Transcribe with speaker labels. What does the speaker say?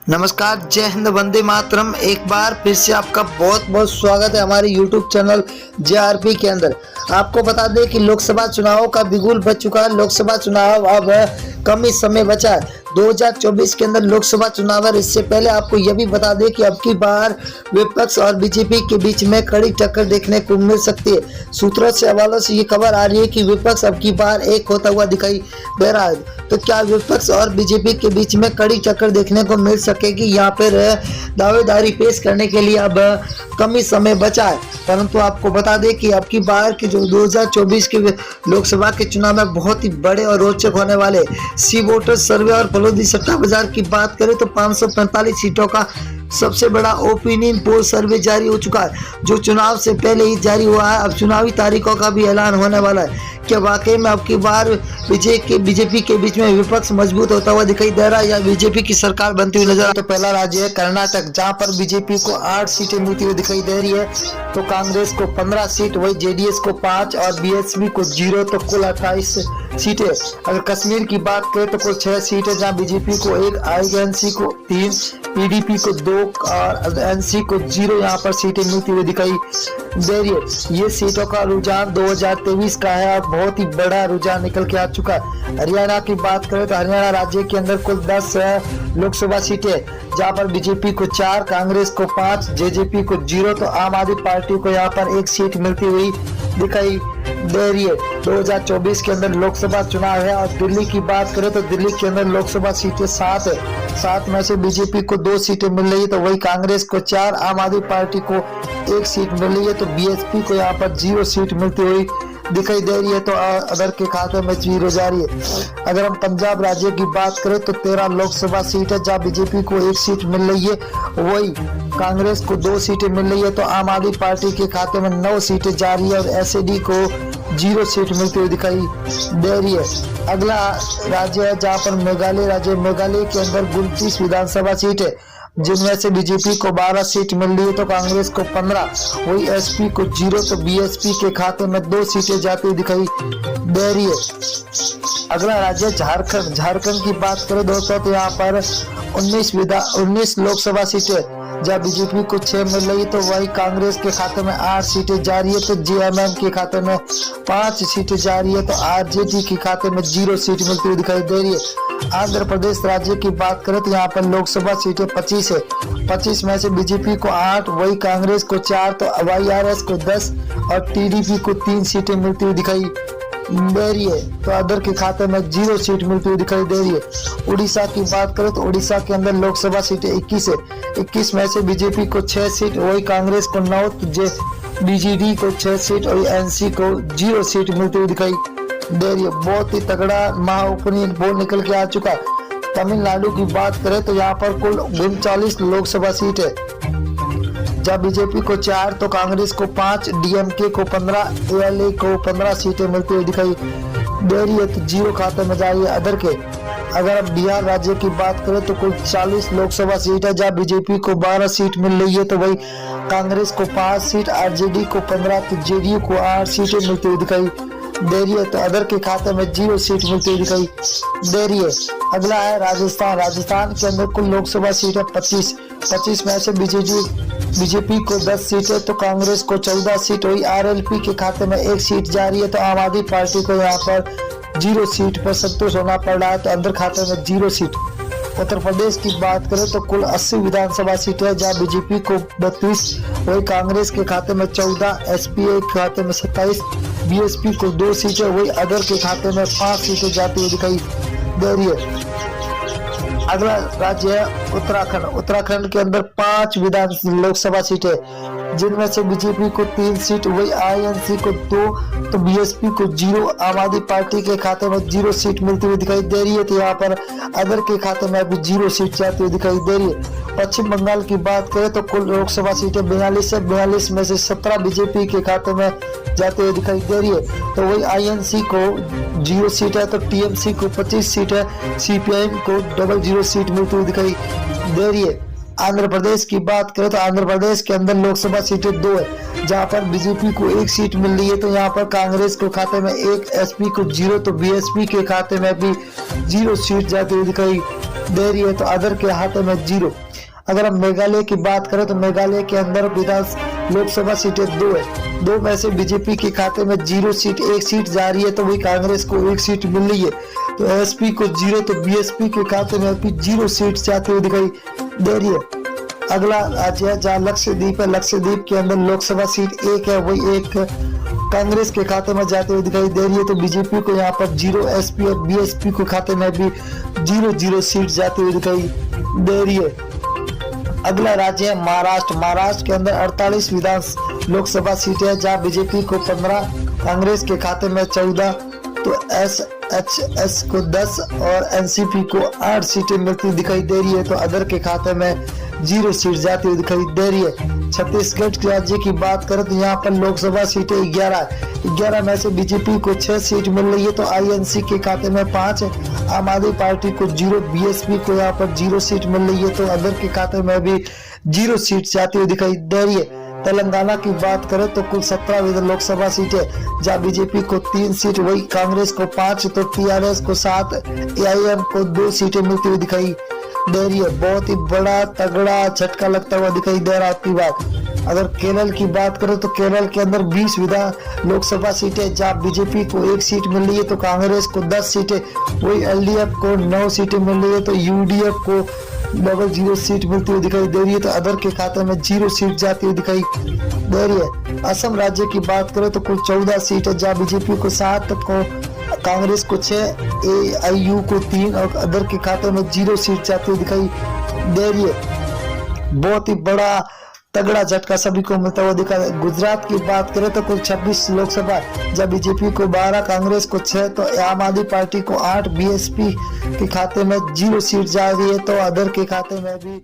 Speaker 1: नमस्कार, जय हिंद, वंदे मातरम। एक बार फिर से आपका बहुत बहुत स्वागत है हमारे YouTube चैनल JRP के अंदर। आपको बता दें कि लोकसभा चुनाव का बिगुल बज चुका है। लोकसभा चुनाव अब कम ही समय बचा है। 2024 के अंदर लोकसभा चुनाव है। इससे पहले आपको यह भी बता दें कि अब की बार विपक्ष और बीजेपी के बीच में कड़ी टक्कर देखने को मिल सकती है। सूत्रों से हवालों से ये खबर आ रही है कि विपक्ष अब की बार एक होता हुआ दिखाई दे रहा है। तो क्या विपक्ष और बीजेपी के बीच में कड़ी टक्कर देखने को मिल सकेगी? यहाँ पर दावेदारी पेश करने के लिए अब कम ही समय बचा है। परंतु आपको बता दें कि अब की बार के जो 2024 के लोकसभा के चुनाव में बहुत ही बड़े और रोचक होने वाले सी वोटर सर्वे और फलोदी सट्टा बाजार की बात करें तो 545 सीटों का सबसे बड़ा ओपिनियन पोल सर्वे जारी हो चुका है, जो चुनाव से पहले ही जारी हुआ है। अब चुनावी तारीखों का भी ऐलान होने वाला है। क्या वाकई में अब की बार बीजेपी के बीच में विपक्ष मजबूत होता हुआ दिखाई दे रहा है या बीजेपी की सरकार बनती हुई नजर? तो पहला राज्य है कर्नाटक, जहां पर बीजेपी को 8 सीटें मिलती हुई दिखाई दे रही है, तो कांग्रेस को 15 सीट, वही जेडीएस को 5 और बीएसपी को 0, तो कुल 28 सीटें। अगर कश्मीर की बात करें तो कुल 6 सीटें, जहां बीजेपी को 1, आईएनसी को 3, पीडीपी को 2 और एनसी को 0 यहाँ पर सीटें मिलती हुई दिखाई दे रही है। ये सीटों का रुझान 2023 का है और बहुत ही बड़ा रुझान निकल के आ चुका है। हरियाणा की बात करें तो हरियाणा राज्य के अंदर कुल 10 लोकसभा सीटें, जहाँ पर बीजेपी को 4, कांग्रेस को 5, जेजेपी को 0, तो आम आदमी पार्टी को यहाँ पर 1 सीट मिलती हुई दिखाई दे रही है। 2024 के अंदर लोकसभा चुनाव है। और दिल्ली की बात करें तो दिल्ली के अंदर लोकसभा सीटें 7 है। 7 में से बीजेपी को 2 सीटें मिल रही है, तो वही कांग्रेस को 4, आम आदमी पार्टी को 1 सीट मिल रही है, तो बीएसपी को यहाँ पर 0 सीट मिलती हुई दिखाई दे रही है। तो अदर के खाते में 0 जा रही है। अगर हम पंजाब राज्य की बात करें तो 13 लोकसभा सीट है, जहाँ बीजेपी को 1 सीट मिल रही है, वही कांग्रेस को 2 सीटें मिल रही है, तो आम आदमी पार्टी के खाते में 9 सीटें जा रही है और एसएडी को 0 सीट मिलती हुई दिखाई दे रही है। अगला राज्य है जहाँ पर मेघालय राज्य। मेघालय के अंदर 29 विधानसभा सीट है, जिनमें से बीजेपी को 12 सीट मिल रही है, तो कांग्रेस को 15, वही एसपी को 0, तो बीएसपी के खाते में 2 सीटें जाती हुई दिखाई दे रही है। अगला राज्य झारखंड। झारखंड की बात करें दोस्तों तो यहाँ पर 19 लोकसभा सीटें, जहाँ बीजेपी को 6 मिल रही, तो वही कांग्रेस के खाते में 8 सीटें जा रही है, तो जेएमएम के खाते में 5 सीटें जा रही है, तो आरजेडी के खाते में 0 सीट मिलती हुई दिखाई दे रही है। आंध्र प्रदेश राज्य की बात करें तो यहाँ पर लोकसभा सीटें 25 है। 25 में से बीजेपी को 8, वही कांग्रेस को 4, तो वाईआरएस को 10 और टीडीपी को 3 सीटें मिलती हुई दिखाई दे रही है, तो अदर के खाते में 0 सीट मिलती हुई दिखाई दे रही है। उड़ीसा की बात करें तो उड़ीसा के अंदर लोकसभा सीटें 21 है। 21 में से बीजेपी को 6 सीट, वही कांग्रेस को 9, तो बीजेडी को 6 सीट और एनसी को 0 सीट मिलती हुई दिखाई दे रही है। बहुत ही तगड़ा महाओपिनियन पोल निकल के आ चुका है। तमिलनाडु की बात करें तो यहाँ पर कुल 39 लोकसभा सीट है, जहाँ बीजेपी को 4, तो कांग्रेस को 5, डीएमके को 15, एएलए को 15 सीटें मिलती हुई दिखाई दे रही है, तो 0 खाते में जा रही है अदर के। अगर अब बिहार राज्य की बात करें तो कुल 40 लोकसभा सीट है, जहाँ बीजेपी को 12 सीट मिल रही है, तो वही कांग्रेस को 5 सीट, आरजेडी को 15, तो जेडीयू को 8 सीटें मिलती हुई दिखाई दे रही है, तो अदर के खाते में 0 सीट मिलती हुई दिखाई दे रही है। अगला है राजस्थान। राजस्थान के अंदर कुल लोकसभा सीट है 25 में से बीजेपी को 10 सीट है, तो कांग्रेस को 14 सीट, वही आरएलपी के खाते में 1 सीट जा रही है, तो आम आदमी पार्टी को यहाँ पर 0 सीट पर संतोष होना पड़ रहा है, तो अंदर खाते में 0 सीट। उत्तर प्रदेश की बात करें तो कुल 80 विधानसभा सीटें है, जहाँ बीजेपी को 32, वही कांग्रेस के खाते में 14, एसपीआई के खाते में 27, बीएसपी को 2 सीटें, वही अदर के खाते में 5 सीटें जाती हुई दिखाई दे रही है। अगला राज्य है उत्तराखंड। उत्तराखंड के अंदर 5 लोकसभा सीटें, जिनमें से बीजेपी को 3 सीट, वही आईएनसी को 2, तो बीएसपी को 0, आम आदमी पार्टी के खाते में 0 सीट मिलती हुई दिखाई दे रही है, तो यहाँ पर अदर के खाते में अभी 0 सीट जाती हुई दिखाई दे रही है। पश्चिम बंगाल की बात करें तो कुल लोकसभा सीटें 42 है। 42 में से 17 बीजेपी के खाते में जाते हुए दिखाई दे रही है, तो वही आईएनसी को 0 सीट है, तो टीएमसी को 25 सीट है, सीपीआईएम को 00 सीट मिलती हुई दिखाई दे रही है। आंध्र प्रदेश की बात करें तो आंध्र प्रदेश के अंदर लोकसभा सीटें 2 है, जहां पर बीजेपी को 1 सीट मिल रही है। तो यहाँ पर कांग्रेस को खाते में 1, एसपी को 0, तो बीएसपी के खाते में भी 0 सीट जाती हुई दिखाई दे रही है, तो अदर के खाते में 0। अगर हम मेघालय की बात करें तो मेघालय के अंदर लोकसभा सीटें 2 है, 2 में से बीजेपी के खाते में 0 सीट, 1 सीट जा रही है, तो वही कांग्रेस को 1 सीट मिल रही है। तो एसपी को 0, तो बीएसपी के खाते में भी 0 सीट जाती हुई दिखाई दे रही है। अगला राज्य है जहाँ लक्षद्वीप है, लक्षद्वीप के अंदर लोकसभा सीट 1 है, वही 1 कांग्रेस के खाते में जाते हुए दिखाई दे रही है। तो बीजेपी को यहाँ पर 0, एसपी और बीएसपी के खाते में भी 0 सीट जाती हुई दिखाई दे रही है। अगला राज्य है महाराष्ट्र, महाराष्ट्र के अंदर 48 विधान लोकसभा सीटें है, जहाँ बीजेपी को 15, कांग्रेस के खाते में 14, तो एसएचएस को 10 और एनसीपी को 8 सीटें मिलती दिखाई दे रही है। तो अदर के खाते में 0 सीट जाती हुई दिखाई दे रही है। छत्तीसगढ़ राज्य की बात करें तो यहाँ पर लोकसभा सीटें 11 में से बीजेपी को 6 सीट मिल रही है, तो आईएनसी के खाते में 5 है, आम आदमी पार्टी को 0, बीएसपी को यहाँ पर 0 सीट मिल रही है, तो अदर के खाते में भी 0 सीट जाती हुई दिखाई दे रही है। तेलंगाना की बात करें तो कुल 17 लोकसभा सीटें, जहाँ बीजेपी को 3 सीट, वही कांग्रेस को 5, तो टीआरएस को 7, एआईएम को 2 सीटें मिलती हुई दिखाई दे रही है। बहुत ही बड़ा तगड़ा झटका लगता हुआ दिखाई दे रहा है आपकी बात। अगर केरल की बात करें तो केरल के अंदर 20 विधान लोकसभा सीटें, जहाँ बीजेपी को 1 सीट मिल रही है, तो कांग्रेस को 10 सीटें, वही एलडीएफ को 9 सीटें मिल रही है, तो यूडीएफ को 0 सीट मिलती हुई दिखाई दे रही है, तो अदर के खाते में 0 सीट जाती हुई दिखाई दे रही है। असम राज्य की बात करें तो कुल 14 सीट है, जहाँ बीजेपी को 7, को कांग्रेस को 6, एआईयू को 3 और अदर के खाते में 0 सीट जाती हुई दिखाई दे रही है। बहुत ही बड़ा तगड़ा झटका सभी को मिलता हुआ दिखा। गुजरात की बात करें तो कुल 26 लोकसभा, जब बीजेपी को 12, कांग्रेस को 6, तो आम आदमी पार्टी को 8, बीएसपी के खाते में 0 सीट जा रही है, तो अदर के खाते में भी